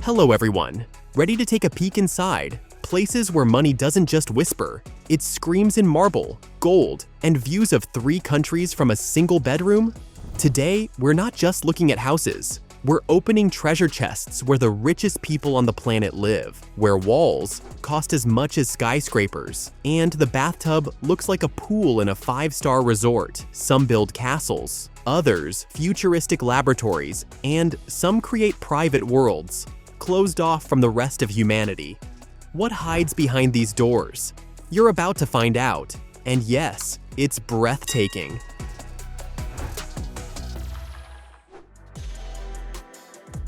Hello everyone! Ready to take a peek inside? Places where money doesn't just whisper, it screams in marble, gold, and views of 3 countries from a single bedroom? Today, we're not just looking at houses. We're opening treasure chests where the richest people on the planet live, where walls cost as much as skyscrapers, and the bathtub looks like a pool in a 5-star resort. Some build castles, others futuristic laboratories, and some create private worlds, closed off from the rest of humanity. What hides behind these doors? You're about to find out. And yes, it's breathtaking.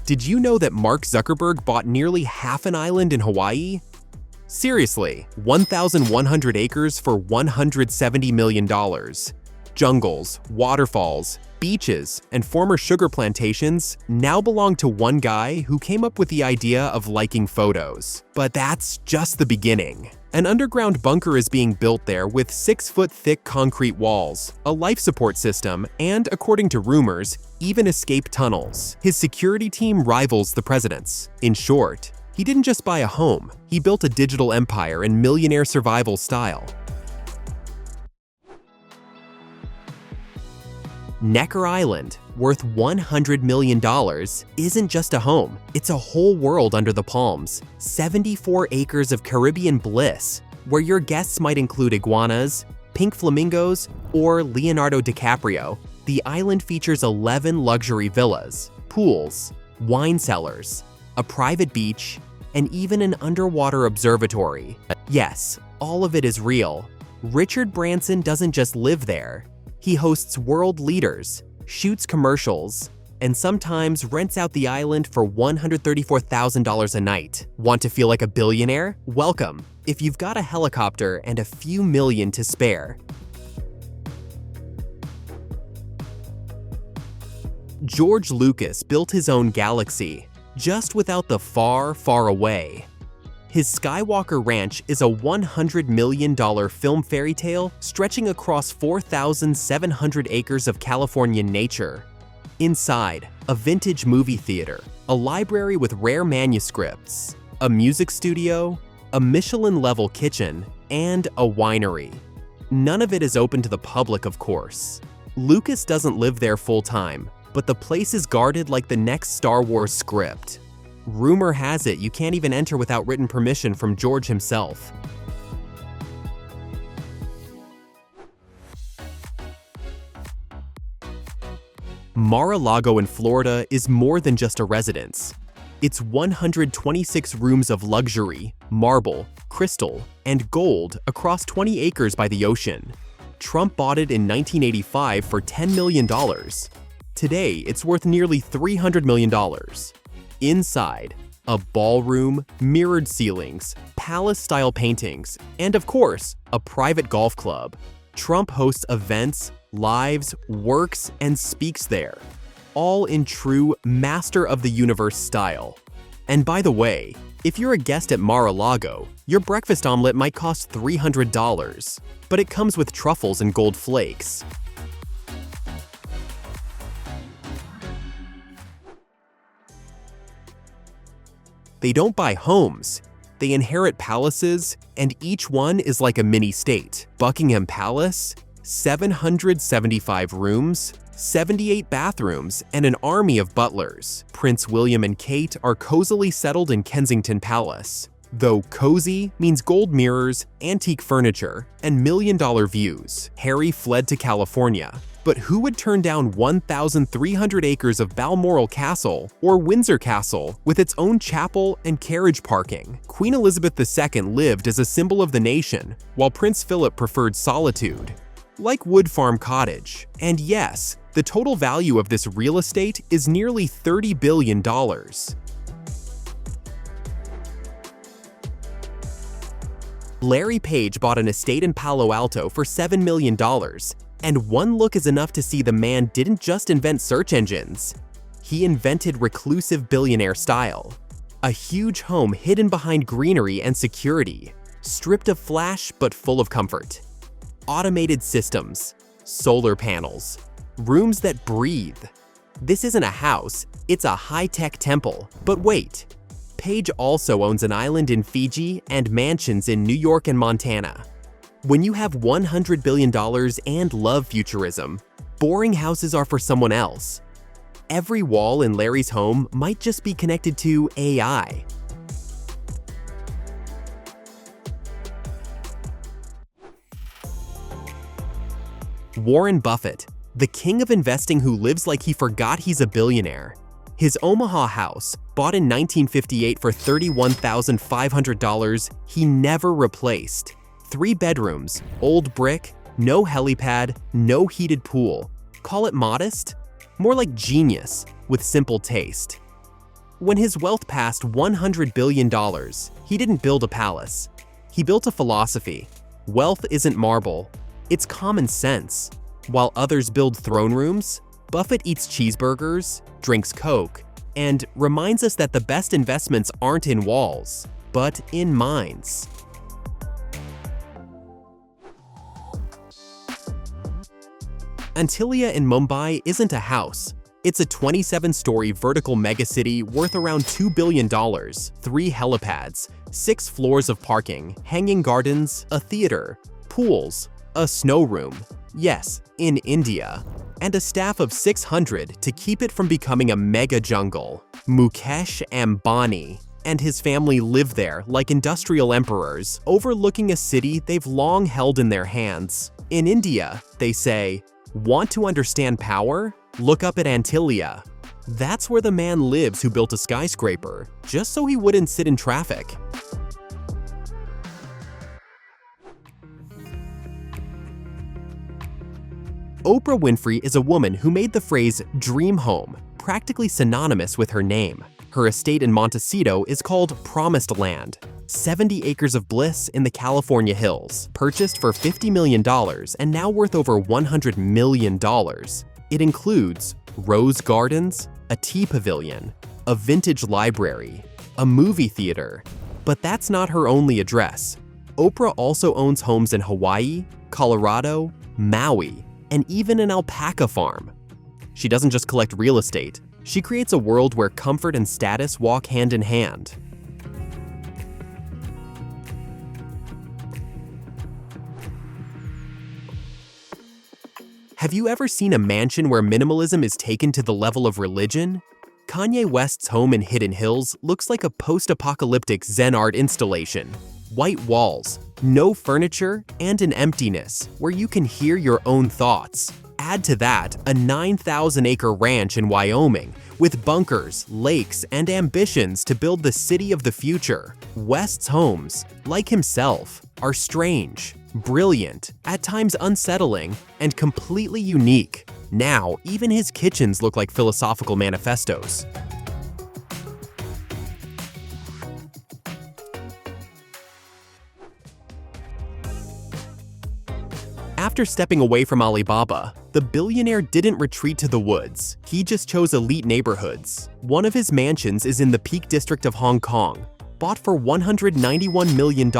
Did you know that Mark Zuckerberg bought nearly half an island in Hawaii? Seriously, 1,100 acres for $170 million. Jungles, waterfalls, beaches, and former sugar plantations now belong to one guy who came up with the idea of liking photos. But that's just the beginning. An underground bunker is being built there with 6-foot-thick concrete walls, a life support system, and, according to rumors, even escape tunnels. His security team rivals the president's. In short, he didn't just buy a home, he built a digital empire in millionaire survival style. Necker Island, worth $100 million, isn't just a home, it's a whole world under the palms. 74 acres of Caribbean bliss, where your guests might include iguanas, pink flamingos, or Leonardo DiCaprio. The island features 11 luxury villas, pools, wine cellars, a private beach, and even an underwater observatory. Yes, all of it is real. Richard Branson doesn't just live there. He hosts world leaders, shoots commercials, and sometimes rents out the island for $134,000 a night. Want to feel like a billionaire? Welcome, if you've got a helicopter and a few million to spare. George Lucas built his own galaxy, just without the far, far away. His Skywalker Ranch is a $100 million film fairy tale stretching across 4,700 acres of Californian nature. Inside, a vintage movie theater, a library with rare manuscripts, a music studio, a Michelin-level kitchen, and a winery. None of it is open to the public, of course. Lucas doesn't live there full-time, but the place is guarded like the next Star Wars script. Rumor has it you can't even enter without written permission from George himself. Mar-a-Lago in Florida is more than just a residence. It's 126 rooms of luxury, marble, crystal, and gold across 20 acres by the ocean. Trump bought it in 1985 for $10 million. Today, it's worth nearly $300 million. Inside, a ballroom, mirrored ceilings, palace-style paintings, and of course, a private golf club. Trump hosts events, lives, works, and speaks there, all in true master of the universe style. And by the way, if you're a guest at Mar-a-Lago, your breakfast omelet might cost $300, but it comes with truffles and gold flakes. They don't buy homes, they inherit palaces, and each one is like a mini-state. Buckingham Palace, 775 rooms, 78 bathrooms, and an army of butlers. Prince William and Kate are cozily settled in Kensington Palace. Though cozy means gold mirrors, antique furniture, and million-dollar views. Harry fled to California. But who would turn down 1,300 acres of Balmoral Castle or Windsor Castle with its own chapel and carriage parking? Queen Elizabeth II lived as a symbol of the nation, while Prince Philip preferred solitude. Like Wood Farm Cottage. And yes, the total value of this real estate is nearly $30 billion. Larry Page bought an estate in Palo Alto for $7 million. And one look is enough to see the man didn't just invent search engines. He invented reclusive billionaire style. A huge home hidden behind greenery and security, stripped of flash but full of comfort. Automated systems, solar panels, rooms that breathe. This isn't a house, it's a high-tech temple. But wait, Page also owns an island in Fiji and mansions in New York and Montana. When you have $100 billion and love futurism, boring houses are for someone else. Every wall in Larry's home might just be connected to AI. Warren Buffett, the king of investing who lives like he forgot he's a billionaire. His Omaha house, bought in 1958 for $31,500, he never replaced. 3 bedrooms, old brick, no helipad, no heated pool. Call it modest? More like genius, with simple taste. When his wealth passed $100 billion, he didn't build a palace. He built a philosophy. Wealth isn't marble, it's common sense. While others build throne rooms, Buffett eats cheeseburgers, drinks Coke, and reminds us that the best investments aren't in walls, but in minds. Antilia in Mumbai isn't a house. It's a 27-story vertical megacity worth around $2 billion, 3 helipads, 6 floors of parking, hanging gardens, a theater, pools, a snow room, yes, in India, and a staff of 600 to keep it from becoming a mega jungle. Mukesh Ambani and his family live there like industrial emperors, overlooking a city they've long held in their hands. In India, they say, "Want to understand power? Look up at Antilia." That's where the man lives who built a skyscraper, just so he wouldn't sit in traffic. Oprah Winfrey is a woman who made the phrase "dream home" practically synonymous with her name. Her estate in Montecito is called Promised Land, 70 acres of bliss in the California hills, purchased for $50 million and now worth over $100 million. It includes rose gardens, a tea pavilion, a vintage library, a movie theater. But that's not her only address. Oprah also owns homes in Hawaii, Colorado, Maui, and even an alpaca farm. She doesn't just collect real estate, she creates a world where comfort and status walk hand in hand. Have you ever seen a mansion where minimalism is taken to the level of religion? Kanye West's home in Hidden Hills looks like a post-apocalyptic Zen art installation. White walls, no furniture, and an emptiness where you can hear your own thoughts. Add to that a 9,000-acre ranch in Wyoming with bunkers, lakes, and ambitions to build the city of the future. West's homes, like himself, are strange, brilliant, at times unsettling, and completely unique. Now, even his kitchens look like philosophical manifestos. After stepping away from Alibaba, the billionaire didn't retreat to the woods. He just chose elite neighborhoods. One of his mansions is in the Peak District of Hong Kong, bought for $191 million.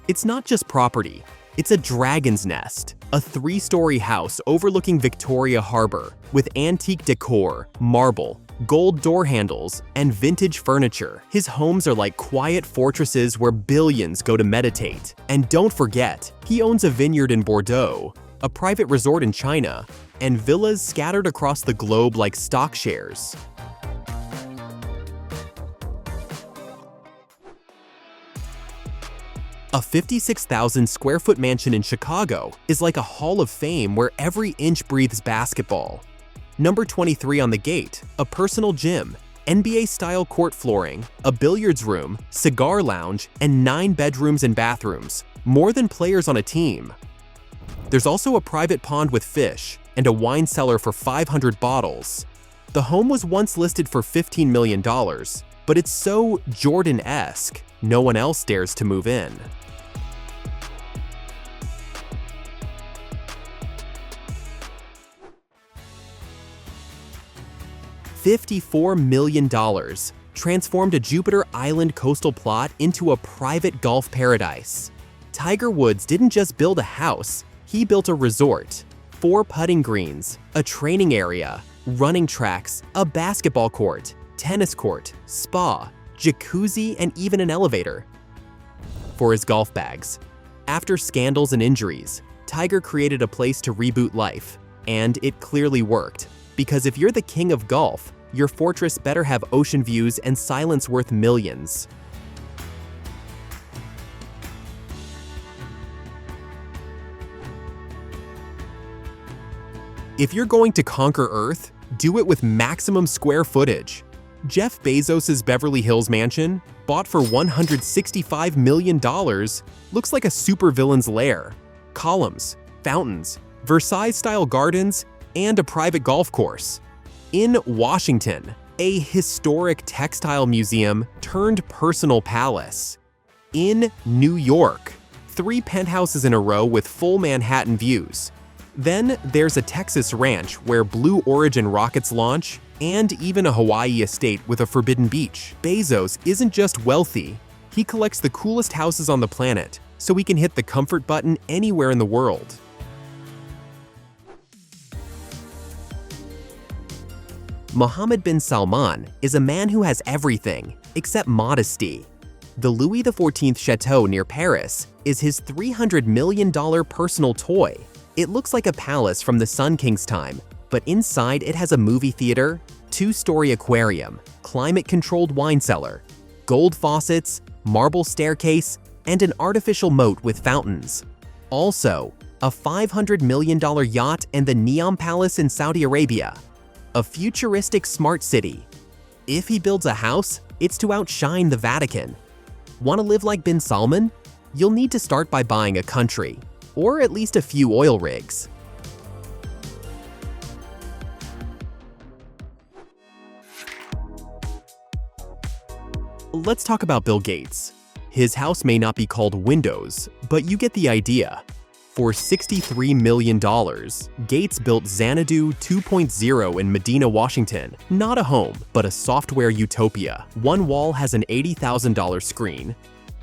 It's not just property, it's a dragon's nest, a 3-story house overlooking Victoria Harbor with antique decor, marble, gold door handles, and vintage furniture. His homes are like quiet fortresses where billions go to meditate. And don't forget, he owns a vineyard in Bordeaux, a private resort in China, and villas scattered across the globe like stock shares. A 56,000 square foot mansion in Chicago is like a hall of fame where every inch breathes basketball. Number 23 on the gate, a personal gym, NBA-style court flooring, a billiards room, cigar lounge, and 9 bedrooms and bathrooms, more than players on a team. There's also a private pond with fish and a wine cellar for 500 bottles. The home was once listed for $15 million, but it's so Jordan-esque, no one else dares to move in. $54 million transformed a Jupiter Island coastal plot into a private golf paradise. Tiger Woods didn't just build a house, he built a resort. 4 putting greens, a training area, running tracks, a basketball court, tennis court, spa, jacuzzi, and even an elevator. For his golf bags. After scandals and injuries, Tiger created a place to reboot life, and it clearly worked. Because if you're the king of golf, your fortress better have ocean views and silence worth millions. If you're going to conquer Earth, do it with maximum square footage. Jeff Bezos' Beverly Hills mansion, bought for $165 million, looks like a supervillain's lair. Columns, fountains, Versailles-style gardens, and a private golf course. In Washington, a historic textile museum turned personal palace. In New York, 3 penthouses in a row with full Manhattan views. Then there's a Texas ranch where Blue Origin rockets launch, and even a Hawaii estate with a forbidden beach. Bezos isn't just wealthy, he collects the coolest houses on the planet, so he can hit the comfort button anywhere in the world. Mohammed bin Salman is a man who has everything except modesty. The Louis XIV Chateau near Paris is his $300 million personal toy. It looks like a palace from the Sun King's time, but inside it has a movie theater, 2-story aquarium, climate-controlled wine cellar, gold faucets, marble staircase, and an artificial moat with fountains. Also, a $500 million yacht and the Neom Palace in Saudi Arabia. A futuristic smart city. If he builds a house, it's to outshine the Vatican. Want to live like bin Salman? You'll need to start by buying a country, or at least a few oil rigs. Let's talk about Bill Gates. His house may not be called Windows, but you get the idea. For $63 million, Gates built Xanadu 2.0 in Medina, Washington. Not a home, but a software utopia. One wall has an $80,000 screen.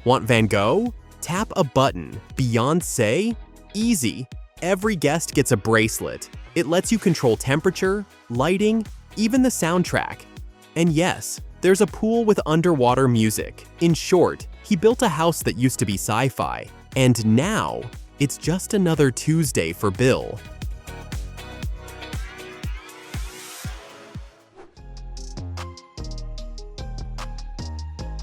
Want Van Gogh? Tap a button. Beyoncé? Easy. Every guest gets a bracelet. It lets you control temperature, lighting, even the soundtrack. And yes, there's a pool with underwater music. In short, he built a house that used to be sci-fi. And now, it's just another Tuesday for Bill.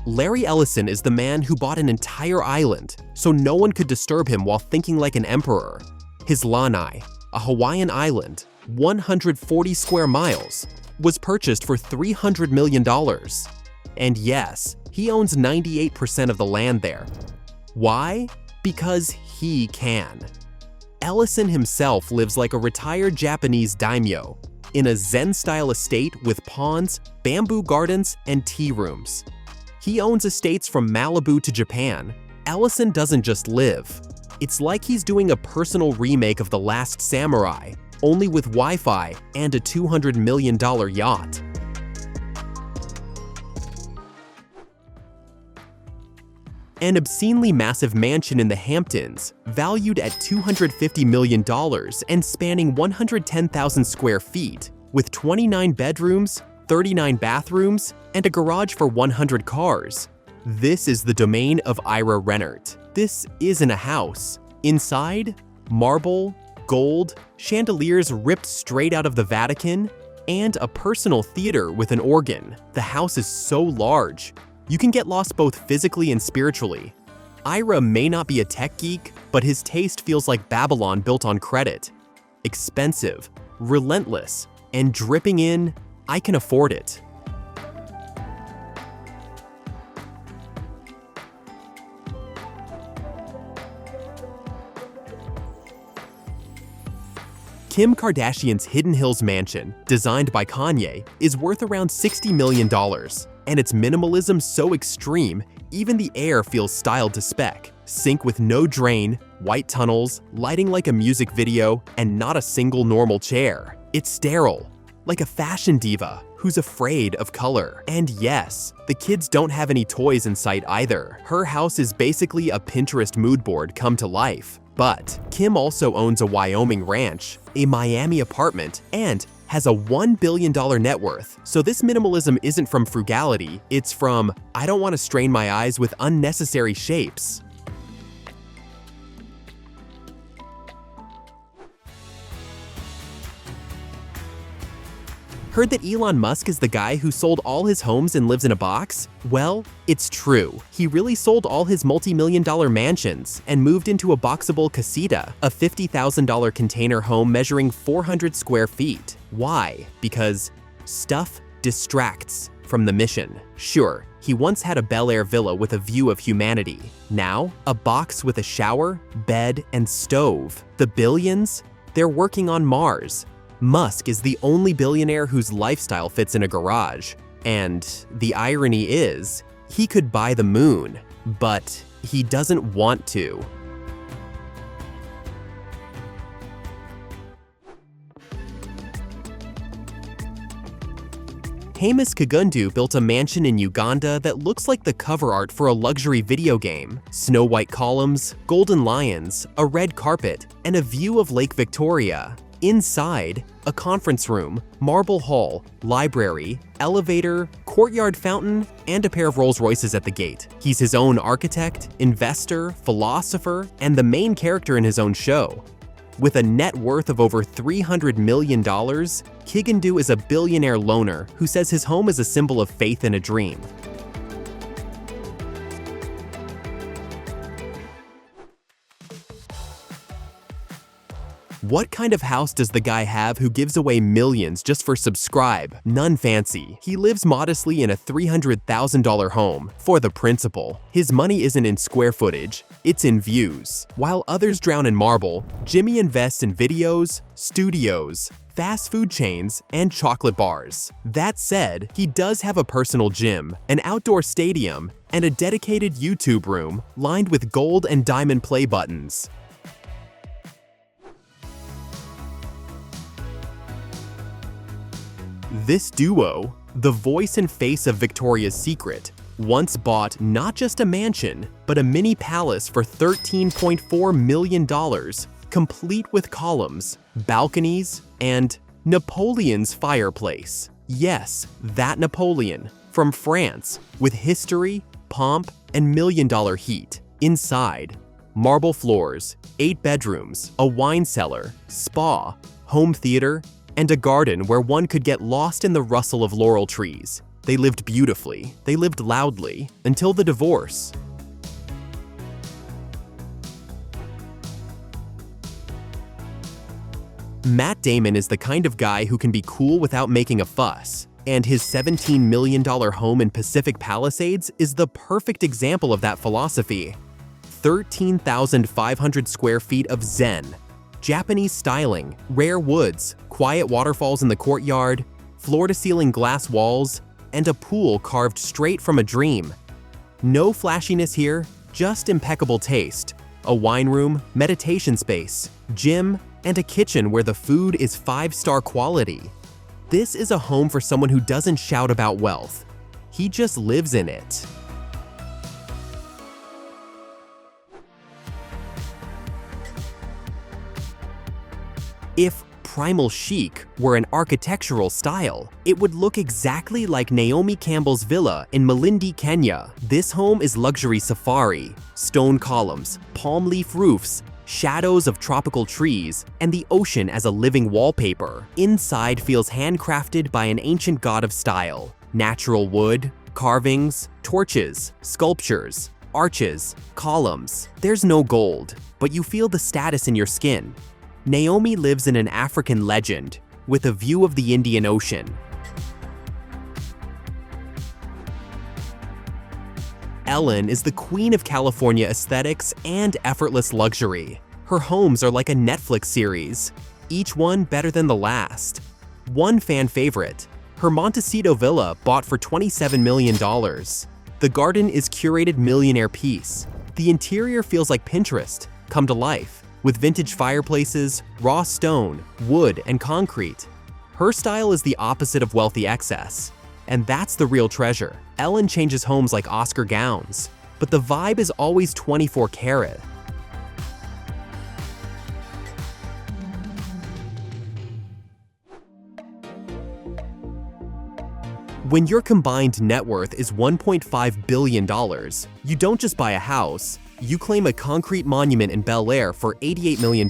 Larry Ellison is the man who bought an entire island, so no one could disturb him while thinking like an emperor. His Lanai, a Hawaiian island, 140 square miles, was purchased for $300 million. And yes, he owns 98% of the land there. Why? Because he can. Ellison himself lives like a retired Japanese daimyo, in a Zen-style estate with ponds, bamboo gardens, and tea rooms. He owns estates from Malibu to Japan. Ellison doesn't just live. It's like he's doing a personal remake of The Last Samurai, only with Wi-Fi and a $200 million yacht. An obscenely massive mansion in the Hamptons, valued at $250 million and spanning 110,000 square feet, with 29 bedrooms, 39 bathrooms, and a garage for 100 cars. This is the domain of Ira Rennert. This isn't a house. Inside, marble, gold, chandeliers ripped straight out of the Vatican, and a personal theater with an organ. The house is so large, you can get lost both physically and spiritually. Ira may not be a tech geek, but his taste feels like Babylon built on credit. Expensive, relentless, and dripping in, I can afford it. Kim Kardashian's Hidden Hills mansion, designed by Kanye, is worth around $60 million, and its minimalism so extreme, even the air feels styled to spec. Sink with no drain, white tunnels, lighting like a music video, and not a single normal chair. It's sterile, like a fashion diva who's afraid of color. And yes, the kids don't have any toys in sight either. Her house is basically a Pinterest mood board come to life. But Kim also owns a Wyoming ranch, a Miami apartment, and has a $1 billion net worth, so this minimalism isn't from frugality, it's from, I don't want to strain my eyes with unnecessary shapes. Heard that Elon Musk is the guy who sold all his homes and lives in a box? Well, it's true. He really sold all his multi-million-dollar mansions and moved into a boxable casita, a $50,000 container home measuring 400 square feet. Why? Because stuff distracts from the mission. Sure, he once had a Bel Air villa with a view of humanity. Now, a box with a shower, bed, and stove. The billions? They're working on Mars. Musk is the only billionaire whose lifestyle fits in a garage. And the irony is, he could buy the moon, but he doesn't want to. Hamish Kagundu built a mansion in Uganda that looks like the cover art for a luxury video game. Snow white columns, golden lions, a red carpet, and a view of Lake Victoria. Inside, a conference room, marble hall, library, elevator, courtyard fountain, and a pair of Rolls Royces at the gate. He's his own architect, investor, philosopher, and the main character in his own show. With a net worth of over $300 million, Kagundu is a billionaire loner who says his home is a symbol of faith and a dream. What kind of house does the guy have who gives away millions just for subscribe? None fancy. He lives modestly in a $300,000 home for the principal. His money isn't in square footage, it's in views. While others drown in marble, Jimmy invests in videos, studios, fast food chains, and chocolate bars. That said, he does have a personal gym, an outdoor stadium, and a dedicated YouTube room lined with gold and diamond play buttons. This duo, the voice and face of Victoria's Secret, once bought not just a mansion, but a mini palace for $13.4 million, complete with columns, balconies, and Napoleon's fireplace. Yes, that Napoleon, from France, with history, pomp, and million-dollar heat. Inside, marble floors, 8 bedrooms, a wine cellar, spa, home theater, and a garden where one could get lost in the rustle of laurel trees. They lived beautifully, they lived loudly, until the divorce. Matt Damon is the kind of guy who can be cool without making a fuss, and his $17 million home in Pacific Palisades is the perfect example of that philosophy. 13,500 square feet of zen, Japanese styling, rare woods, quiet waterfalls in the courtyard, floor-to-ceiling glass walls, and a pool carved straight from a dream. No flashiness here, just impeccable taste. A wine room, meditation space, gym, and a kitchen where the food is 5-star quality. This is a home for someone who doesn't shout about wealth. He just lives in it. If primal chic were an architectural style, it would look exactly like Naomi Campbell's villa in Malindi, Kenya. This home is luxury safari, stone columns, palm leaf roofs, shadows of tropical trees, and the ocean as a living wallpaper. Inside feels handcrafted by an ancient god of style. Natural wood, carvings, torches, sculptures, arches, columns. There's no gold, but you feel the status in your skin. Naomi lives in an African legend, with a view of the Indian Ocean. Ellen is the queen of California aesthetics and effortless luxury. Her homes are like a Netflix series, each one better than the last. One fan favorite, her Montecito villa bought for $27 million. The garden is curated millionaire piece. The interior feels like Pinterest, come to life, with vintage fireplaces, raw stone, wood, and concrete. Her style is the opposite of wealthy excess, and that's the real treasure. Ellen changes homes like Oscar gowns, but the vibe is always 24 karat. When your combined net worth is $1.5 billion, you don't just buy a house, you claim a concrete monument in Bel Air for $88 million.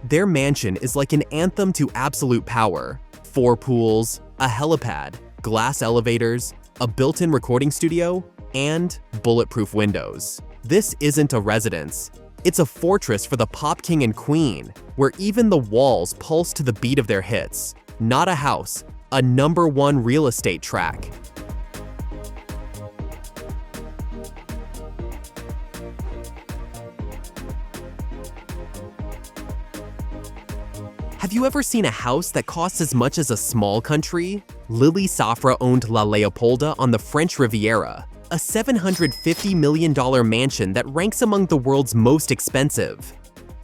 Their mansion is like an anthem to absolute power. 4 pools, a helipad, glass elevators, a built-in recording studio, and bulletproof windows. This isn't a residence. It's a fortress for the pop king and queen, where even the walls pulse to the beat of their hits. Not a house, a #1 real estate track. Have you ever seen a house that costs as much as a small country? Lily Safra owned La Leopolda on the French Riviera, a $750 million mansion that ranks among the world's most expensive.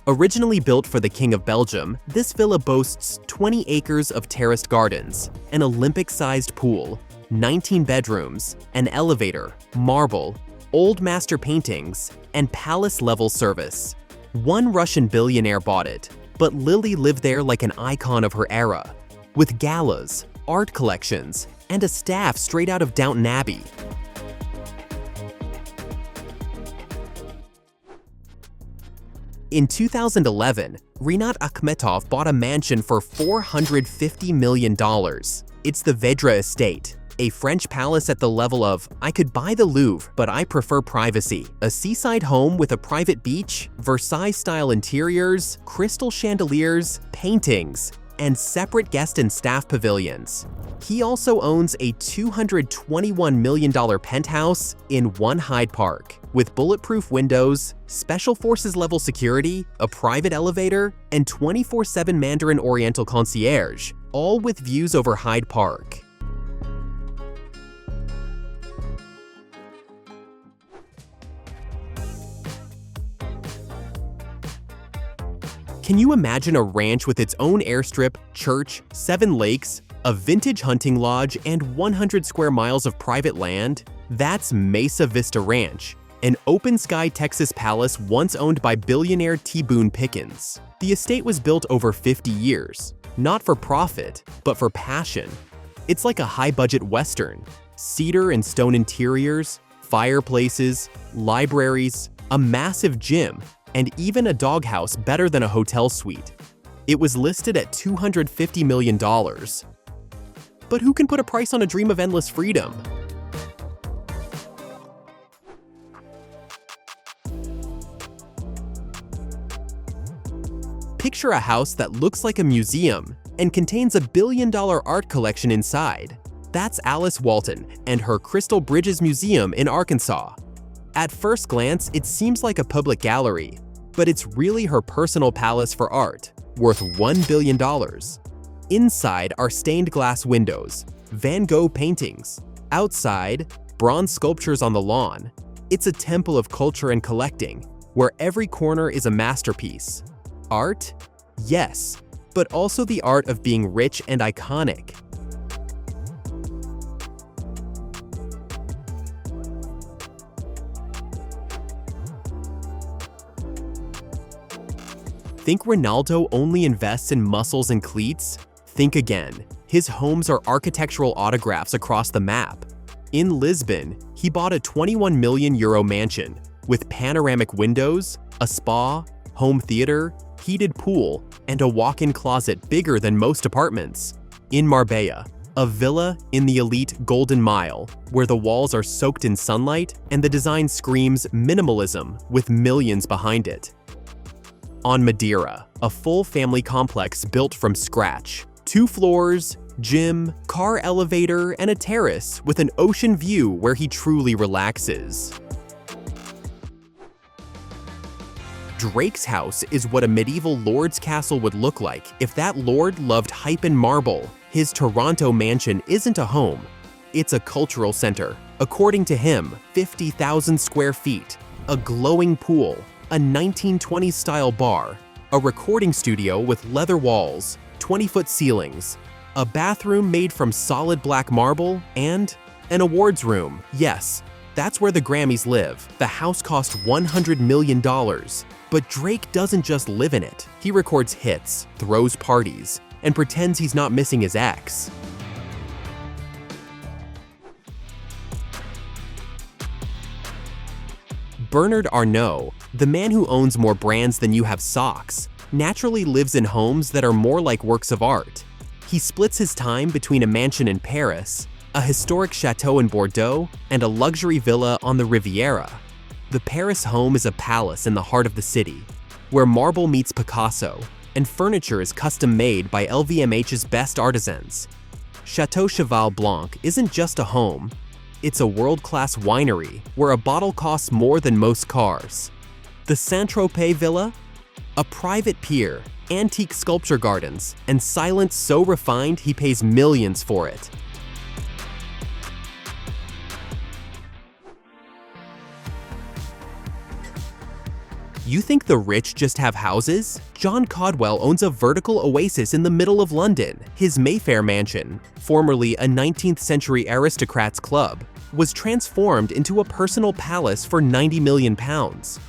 Originally built for the King of Belgium, this villa boasts 20 acres of terraced gardens, an Olympic-sized pool, 19 bedrooms, an elevator, marble, old master paintings, and palace-level service. One Russian billionaire bought it, but Lily lived there like an icon of her era, with galas, art collections, and a staff straight out of Downton Abbey. In 2011, Rinat Akhmetov bought a mansion for $450 million. It's the Vedra Estate, a French palace at the level of, I could buy the Louvre, but I prefer privacy. A seaside home with a private beach, Versailles-style interiors, crystal chandeliers, paintings, and separate guest and staff pavilions. He also owns a $221 million penthouse in One Hyde Park, with bulletproof windows, special forces level security, a private elevator, and 24/7 Mandarin Oriental concierge, all with views over Hyde Park. Can you imagine a ranch with its own airstrip, church, 7 lakes, a vintage hunting lodge, and 100 square miles of private land? That's Mesa Vista Ranch, an open-sky Texas palace once owned by billionaire T. Boone Pickens. The estate was built over 50 years, not for profit, but for passion. It's like a high-budget Western. Cedar and stone interiors, fireplaces, libraries, a massive gym, and even a doghouse better than a hotel suite. It was listed at $250 million. But who can put a price on a dream of endless freedom? Picture a house that looks like a museum and contains a billion-dollar art collection inside. That's Alice Walton and her Crystal Bridges Museum in Arkansas. At first glance, it seems like a public gallery, but it's really her personal palace for art, worth $1 billion. Inside are stained glass windows, Van Gogh paintings. Outside, bronze sculptures on the lawn. It's a temple of culture and collecting, where every corner is a masterpiece. Art? Yes, but also the art of being rich and iconic. Think Ronaldo only invests in muscles and cleats? Think again. His homes are architectural autographs across the map. In Lisbon, he bought a €21 million mansion with panoramic windows, a spa, home theater, heated pool, and a walk-in closet bigger than most apartments. In Marbella, a villa in the elite Golden Mile, where the walls are soaked in sunlight and the design screams minimalism with millions behind it. On Madeira, a full family complex built from scratch. 2 floors, gym, car elevator, and a terrace with an ocean view where he truly relaxes. Drake's house is what a medieval lord's castle would look like if that lord loved hype and marble. His Toronto mansion isn't a home, it's a cultural center. According to him, 50,000 square feet, a glowing pool, a 1920s style bar, a recording studio with leather walls, 20-foot ceilings, a bathroom made from solid black marble, and an awards room. Yes, that's where the Grammys live. The house cost $100 million. But Drake doesn't just live in it. He records hits, throws parties, and pretends he's not missing his ex. Bernard Arnault, the man who owns more brands than you have socks, naturally lives in homes that are more like works of art. He splits his time between a mansion in Paris, a historic chateau in Bordeaux, and a luxury villa on the Riviera. The Paris home is a palace in the heart of the city, where marble meets Picasso, and furniture is custom-made by LVMH's best artisans. Chateau Cheval Blanc isn't just a home, it's a world-class winery where a bottle costs more than most cars. The Saint-Tropez Villa? A private pier, antique sculpture gardens, and silence so refined he pays millions for it. You think the rich just have houses? John Caldwell owns a vertical oasis in the middle of London. His Mayfair mansion, formerly a 19th century aristocrats' club, was transformed into a personal palace for £90 million.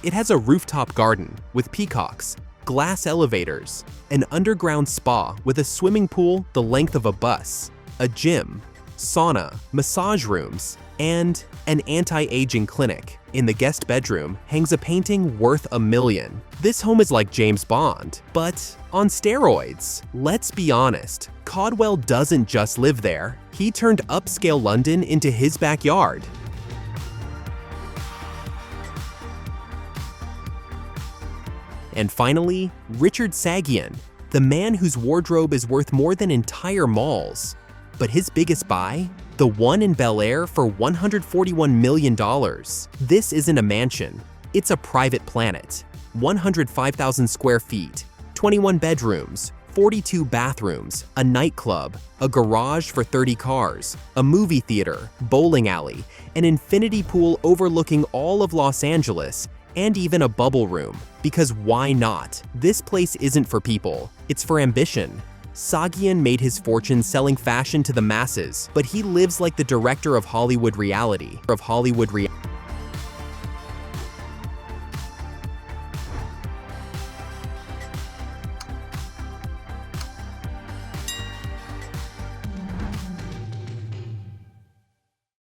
It has a rooftop garden with peacocks, glass elevators, an underground spa with a swimming pool the length of a bus, a gym, sauna, massage rooms, and an anti-aging clinic. In the guest bedroom hangs a painting worth $1 million. This home is like James Bond, but on steroids. Let's be honest, Caldwell doesn't just live there. He turned upscale London into his backyard. And finally, Richard Sagian, the man whose wardrobe is worth more than entire malls. But his biggest buy? The one in Bel Air for $141 million. This isn't a mansion, it's a private planet. 105,000 square feet, 21 bedrooms, 42 bathrooms, a nightclub, a garage for 30 cars, a movie theater, bowling alley, an infinity pool overlooking all of Los Angeles, and even a bubble room. Because why not? This place isn't for people, it's for ambition. Sagian made his fortune selling fashion to the masses, but he lives like the director of Hollywood reality.